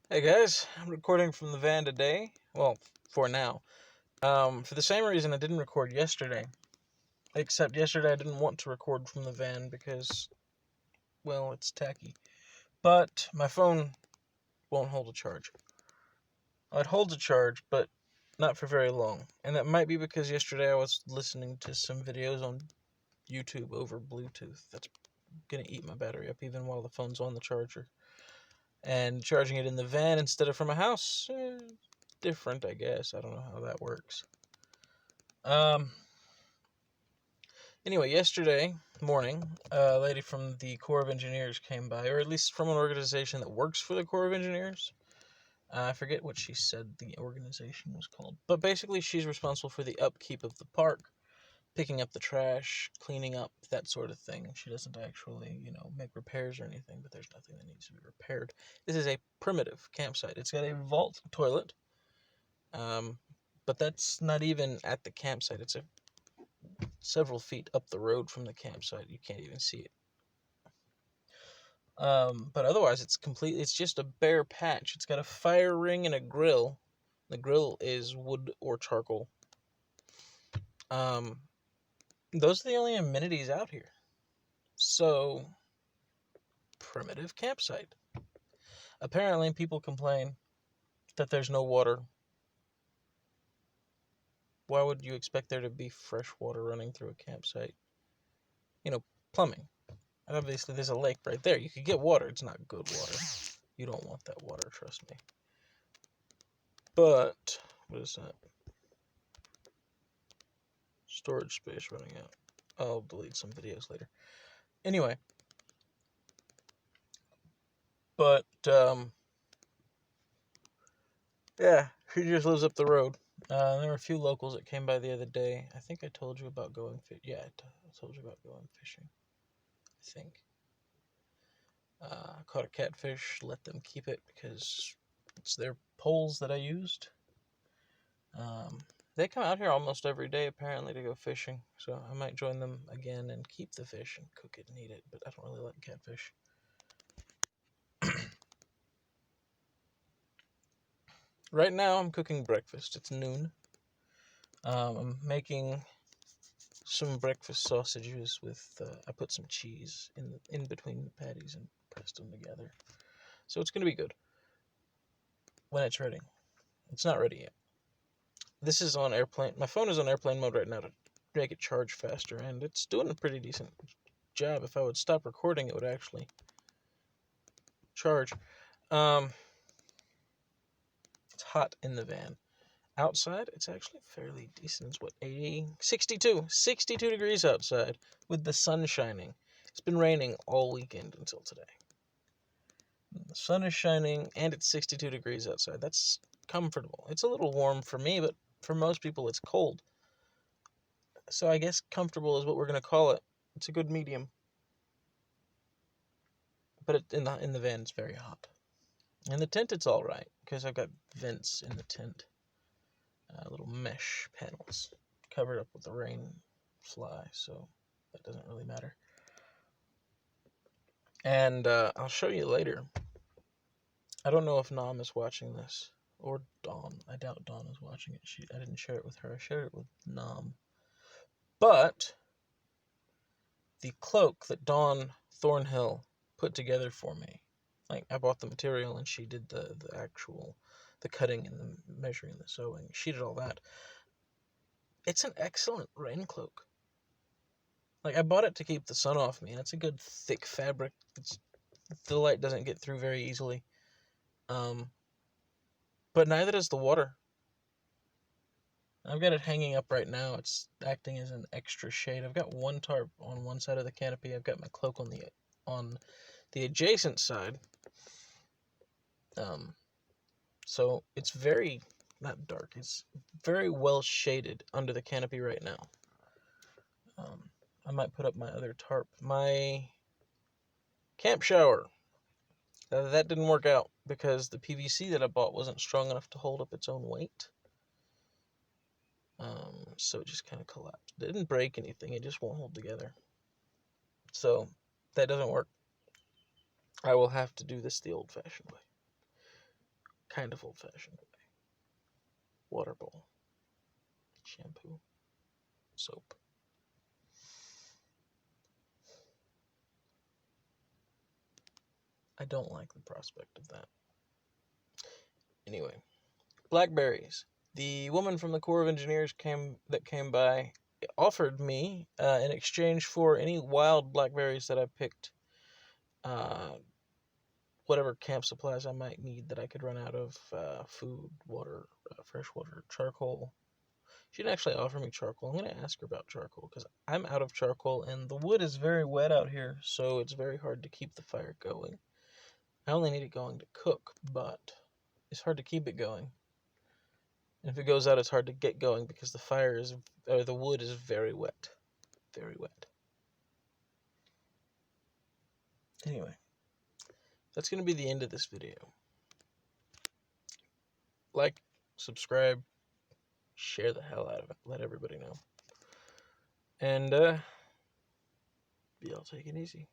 Hey guys, I'm recording from the van today. Well, for now. For the same reason I didn't record yesterday. Except yesterday I didn't want to record from the van because, well, it's tacky. But my phone won't hold a charge. It holds a charge, but not for very long. And that might be because yesterday I was listening to some videos on YouTube over Bluetooth. That's gonna eat my battery up even while the phone's on the charger. And charging it in the van instead of from a house, different, I guess. I don't know how that works. Um, Anyway, yesterday morning, a lady from the Corps of Engineers came by, or at least from an organization that works for the Corps of Engineers. I forget what she said the organization was called, but basically she's responsible for the upkeep of the park, picking up the trash, cleaning up, that sort of thing. She doesn't actually, make repairs or anything, but there's nothing that needs to be repaired. This is a primitive campsite. It's got a vault toilet, um, but that's not even at the campsite. It's several feet up the road from the campsite. You can't even see it. But otherwise, it's just a bare patch. It's got a fire ring and a grill. The grill is wood or charcoal. Um, those are the only amenities out here. So, primitive campsite. Apparently, people complain that there's no water. Why would you expect there to be fresh water running through a campsite? Plumbing. Obviously, there's a lake right there. You could get water. It's not good water. You don't want that water, trust me. But, what is that? Storage space running out. I'll delete some videos later. Anyway, but, yeah, she just lives up the road. There were a few locals that came by the other day. I think I told you about going fishing. Yeah, I told you about going fishing. I think. I caught a catfish, let them keep it because it's their poles that I used. They come out here almost every day, apparently, to go fishing. So I might join them again and keep the fish and cook it and eat it. But I don't really like catfish. Right now, I'm cooking breakfast. It's noon. I'm making some breakfast sausages with. I put some cheese in between the patties and pressed them together. So it's gonna be good when it's ready. It's not ready yet. This is on airplane. My phone is on airplane mode right now to make it charge faster, and it's doing a pretty decent job. If I would stop recording, it would actually charge. Um, it's hot in the van. Outside, it's actually fairly decent. It's what, 80, 62 degrees outside with the sun shining. It's been raining all weekend until today. The sun is shining and it's 62 degrees outside. That's comfortable. It's a little warm for me, but for most people it's cold. So I guess comfortable is what we're going to call it. It's a good medium. But in the van it's very hot. In the tent it's all right because I've got vents in the tent. Little mesh panels covered up with the rain fly, so that doesn't really matter. And I'll show you later. I don't know if Nam is watching this or Dawn. I doubt Dawn is watching it. I didn't share it with her. I shared it with Nam. But the cloak that Dawn Thornhill put together for me, like I bought the material and she did the actual the cutting and the measuring, the sewing. She did all that. It's an excellent rain cloak. Like I bought it to keep the sun off me, and it's a good thick fabric. The light doesn't get through very easily. But neither does the water. I've got it hanging up right now. It's acting as an extra shade. I've got one tarp on one side of the canopy. I've got my cloak on the adjacent side. So it's very not dark. It's very well shaded under the canopy right now. I might put up my other tarp. My camp shower. That didn't work out because the PVC that I bought wasn't strong enough to hold up its own weight. So it just kind of collapsed. It didn't break anything. It just won't hold together. So that doesn't work. I will have to do this the old-fashioned way. kind of old-fashioned way. Water bowl, shampoo, soap. I don't like the prospect of that. Anyway, blackberries. The woman from the Corps of Engineers came by offered me, in exchange for any wild blackberries that I picked, whatever camp supplies I might need that I could run out of, food, water, fresh water, charcoal. She didn't actually offer me charcoal. I'm going to ask her about charcoal because I'm out of charcoal and the wood is very wet out here, so it's very hard to keep the fire going. I only need it going to cook, but it's hard to keep it going. And if it goes out, it's hard to get going because the wood is very wet. Very wet. Anyway, that's going to be the end of this video. Like, subscribe, share the hell out of it. Let everybody know. And, y'all take it easy.